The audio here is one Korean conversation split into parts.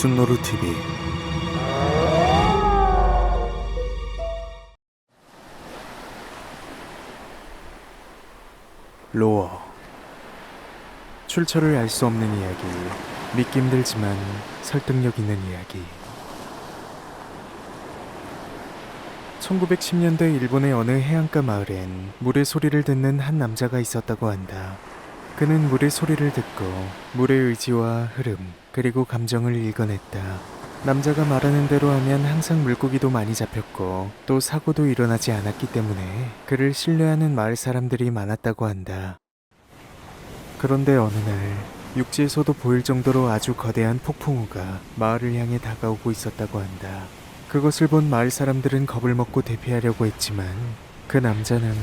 순노루 TV 로어 출처를 알 수 없는 이야기, 믿기 힘들지만 설득력 있는 이야기. 1910년대 일본의 어느 해안가 마을엔 물의 소리를 듣는 한 남자가 있었다고 한다. 그는 물의 소리를 듣고 물의 의지와 흐름, 그리고 감정을 읽어냈다. 남자가 말하는 대로 하면 항상 물고기도 많이 잡혔고 또 사고도 일어나지 않았기 때문에 그를 신뢰하는 마을 사람들이 많았다고 한다. 그런데 어느 날 육지에서도 보일 정도로 아주 거대한 폭풍우가 마을을 향해 다가오고 있었다고 한다. 그것을 본 마을 사람들은 겁을 먹고 대피하려고 했지만 그 남자는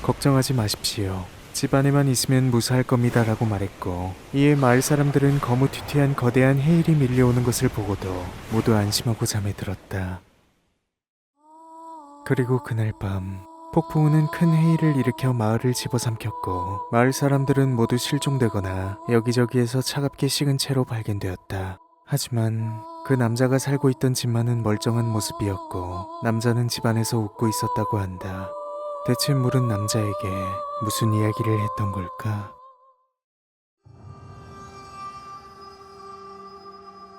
걱정하지 마십시오. 집 안에만 있으면 무사할 겁니다 라고 말했고, 이에 마을 사람들은 거무튀튀한 거대한 해일이 밀려오는 것을 보고도 모두 안심하고 잠에 들었다. 그리고 그날 밤 폭풍우는 큰 해일을 일으켜 마을을 집어삼켰고 마을 사람들은 모두 실종되거나 여기저기에서 차갑게 식은 채로 발견되었다. 하지만 그 남자가 살고 있던 집만은 멀쩡한 모습이었고 남자는 집안에서 웃고 있었다고 한다. 대체 물은 남자에게 무슨 이야기를 했던 걸까?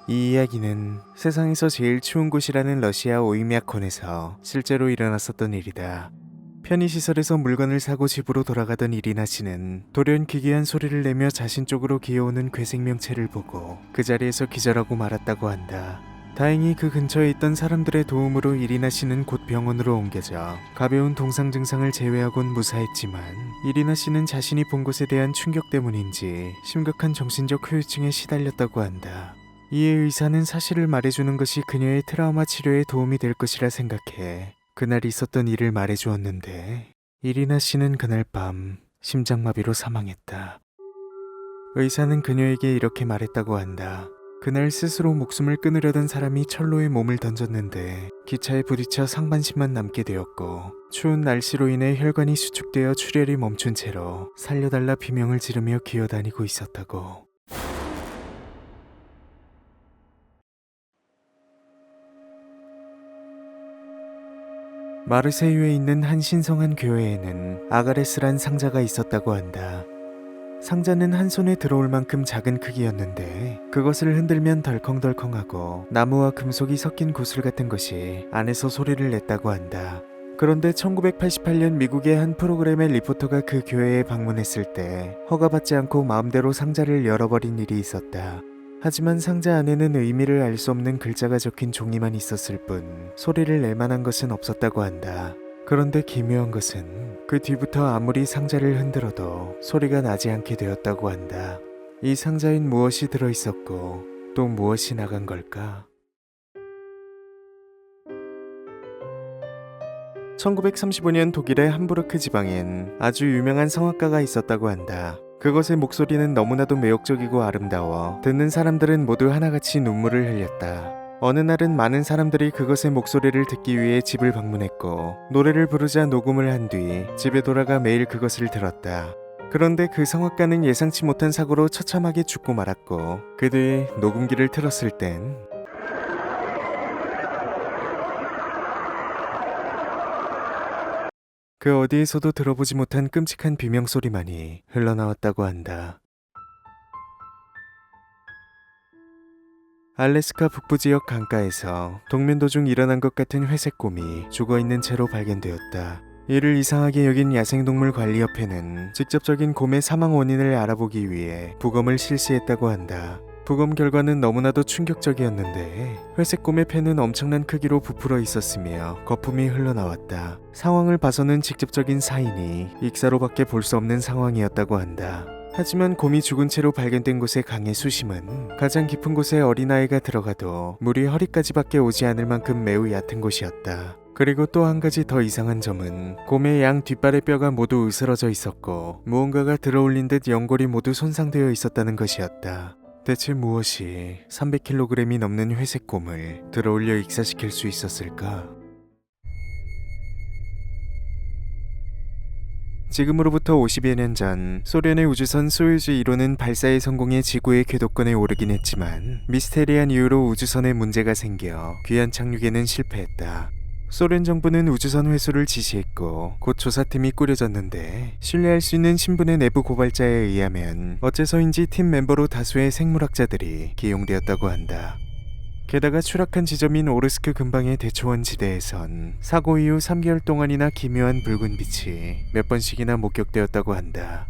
이 이야기는 세상에서 제일 추운 곳이라는 러시아 오이미아콘에서 실제로 일어났었던 일이다. 편의시설에서 물건을 사고 집으로 돌아가던 이리나 씨는 돌연 기괴한 소리를 내며 자신 쪽으로 기어오는 괴생명체를 보고 그 자리에서 기절하고 말았다고 한다. 다행히 그 근처에 있던 사람들의 도움으로 이리나 씨는 곧 병원으로 옮겨져 가벼운 동상 증상을 제외하곤 무사했지만 이리나 씨는 자신이 본 것에 대한 충격 때문인지 심각한 정신적 후유증에 시달렸다고 한다. 이에 의사는 사실을 말해주는 것이 그녀의 트라우마 치료에 도움이 될 것이라 생각해 그날 있었던 일을 말해주었는데 이리나 씨는 그날 밤 심장마비로 사망했다. 의사는 그녀에게 이렇게 말했다고 한다. 그날 스스로 목숨을 끊으려던 사람이 철로에 몸을 던졌는데 기차에 부딪혀 상반신만 남게 되었고 추운 날씨로 인해 혈관이 수축되어 출혈이 멈춘 채로 살려달라 비명을 지르며 기어다니고 있었다고. 마르세유에 있는 한 신성한 교회에는 아가레스란 상자가 있었다고 한다. 상자는 한 손에 들어올 만큼 작은 크기였는데 그것을 흔들면 덜컹덜컹하고 나무와 금속이 섞인 구슬 같은 것이 안에서 소리를 냈다고 한다. 그런데 1988년 미국의 한 프로그램의 리포터가 그 교회에 방문했을 때 허가받지 않고 마음대로 상자를 열어버린 일이 있었다. 하지만 상자 안에는 의미를 알 수 없는 글자가 적힌 종이만 있었을 뿐 소리를 낼 만한 것은 없었다고 한다. 그런데 기묘한 것은 그 뒤부터 아무리 상자를 흔들어도 소리가 나지 않게 되었다고 한다. 이 상자엔 무엇이 들어있었고 또 무엇이 나간 걸까? 1935년 독일의 함부르크 지방엔 아주 유명한 성악가가 있었다고 한다. 그것의 목소리는 너무나도 매혹적이고 아름다워 듣는 사람들은 모두 하나같이 눈물을 흘렸다. 어느 날은 많은 사람들이 그것의 목소리를 듣기 위해 집을 방문했고 노래를 부르자 녹음을 한 뒤 집에 돌아가 매일 그것을 들었다. 그런데 그 성악가는 예상치 못한 사고로 처참하게 죽고 말았고 그 뒤에 녹음기를 틀었을 땐 그 어디에서도 들어보지 못한 끔찍한 비명소리만이 흘러나왔다고 한다. 알래스카 북부 지역 강가에서 동면 도중 일어난 것 같은 회색곰이 죽어있는 채로 발견되었다. 이를 이상하게 여긴 야생동물관리협회는 직접적인 곰의 사망 원인을 알아보기 위해 부검을 실시했다고 한다. 부검 결과는 너무나도 충격적이었는데 회색곰의 폐는 엄청난 크기로 부풀어 있었으며 거품이 흘러나왔다. 상황을 봐서는 직접적인 사인이 익사로밖에 볼 수 없는 상황이었다고 한다. 하지만 곰이 죽은 채로 발견된 곳의 강의 수심은 가장 깊은 곳에 어린아이가 들어가도 물이 허리까지밖에 오지 않을 만큼 매우 얕은 곳이었다. 그리고 또 한 가지 더 이상한 점은 곰의 양 뒷발의 뼈가 모두 으스러져 있었고 무언가가 들어올린 듯 연골이 모두 손상되어 있었다는 것이었다. 대체 무엇이 300kg이 넘는 회색곰을 들어올려 익사시킬 수 있었을까? 지금으로부터 50여 년 전 소련의 우주선 소유주 1호는 발사에 성공해 지구의 궤도권에 오르긴 했지만 미스테리한 이유로 우주선에 문제가 생겨 귀환 착륙에는 실패했다. 소련 정부는 우주선 회수를 지시했고 곧 조사팀이 꾸려졌는데 신뢰할 수 있는 신분의 내부 고발자에 의하면 어째서인지 팀 멤버로 다수의 생물학자들이 기용되었다고 한다. 게다가 추락한 지점인 오르스크 근방의 대초원 지대에선 사고 이후 3개월 동안이나 기묘한 붉은 빛이 몇 번씩이나 목격되었다고 한다.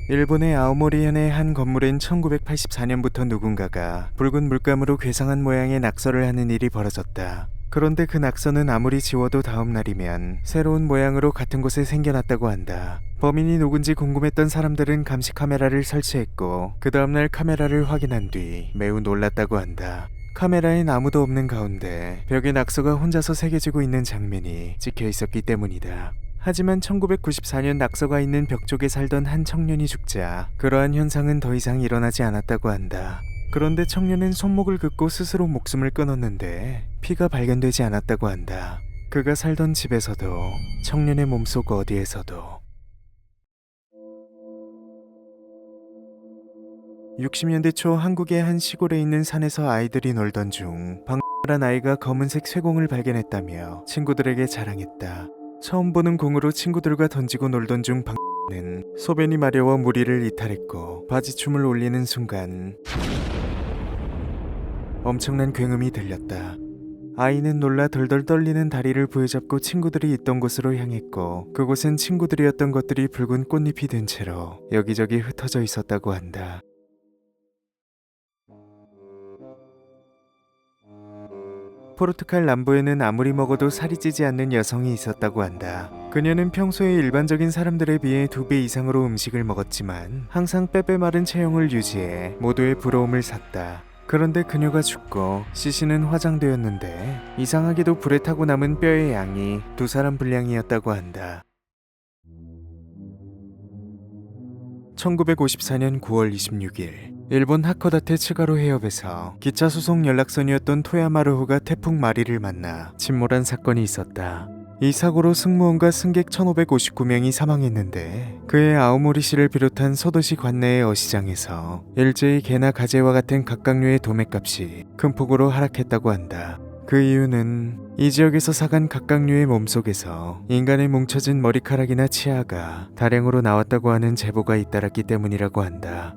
일본의 아오모리현의 한 건물엔 1984년부터 누군가가 붉은 물감으로 괴상한 모양의 낙서를 하는 일이 벌어졌다. 그런데 그 낙서는 아무리 지워도 다음 날이면 새로운 모양으로 같은 곳에 생겨났다고 한다. 범인이 누군지 궁금했던 사람들은 감시 카메라를 설치했고 그 다음날 카메라를 확인한 뒤 매우 놀랐다고 한다. 카메라엔 아무도 없는 가운데 벽에 낙서가 혼자서 새겨지고 있는 장면이 찍혀 있었기 때문이다. 하지만 1994년 낙서가 있는 벽 쪽에 살던 한 청년이 죽자 그러한 현상은 더 이상 일어나지 않았다고 한다. 그런데 청년은 손목을 긋고 스스로 목숨을 끊었는데 피가 발견되지 않았다고 한다. 그가 살던 집에서도 청년의 몸속 어디에서도. 60년대 초 한국의 한 시골에 있는 산에서 아이들이 놀던 중 방울한 아이가 검은색 쇠공을 발견했다며 친구들에게 자랑했다. 처음 보는 공으로 친구들과 던지고 놀던 중 방울은 소변이 마려워 무리를 이탈했고 바지춤을 올리는 순간 엄청난 굉음이 들렸다. 아이는 놀라 덜덜 떨리는 다리를 부여잡고 친구들이 있던 곳으로 향했고 그곳엔 친구들이었던 것들이 붉은 꽃잎이 된 채로 여기저기 흩어져 있었다고 한다. 포르투갈 남부에는 아무리 먹어도 살이 찌지 않는 여성이 있었다고 한다. 그녀는 평소에 일반적인 사람들에 비해 2배 이상으로 음식을 먹었지만 항상 빼빼 마른 체형을 유지해 모두의 부러움을 샀다. 그런데 그녀가 죽고 시신은 화장되었는데 이상하게도 불에 타고 남은 뼈의 양이 2사람 분량이었다고 한다. 1954년 9월 26일 일본 하코다테 츠가로 해협에서 기차 수송 연락선이었던 토야마루호가 태풍 마리를 만나 침몰한 사건이 있었다. 이 사고로 승무원과 승객 1559명이 사망했는데 그해 아오모리시를 비롯한 소도시 관내의 어시장에서 일제히 개나 가재와 같은 각각류의 도매값이 큰 폭으로 하락했다고 한다. 그 이유는 이 지역에서 사간 각각류의 몸속에서 인간의 뭉쳐진 머리카락이나 치아가 다량으로 나왔다고 하는 제보가 잇따랐기 때문이라고 한다.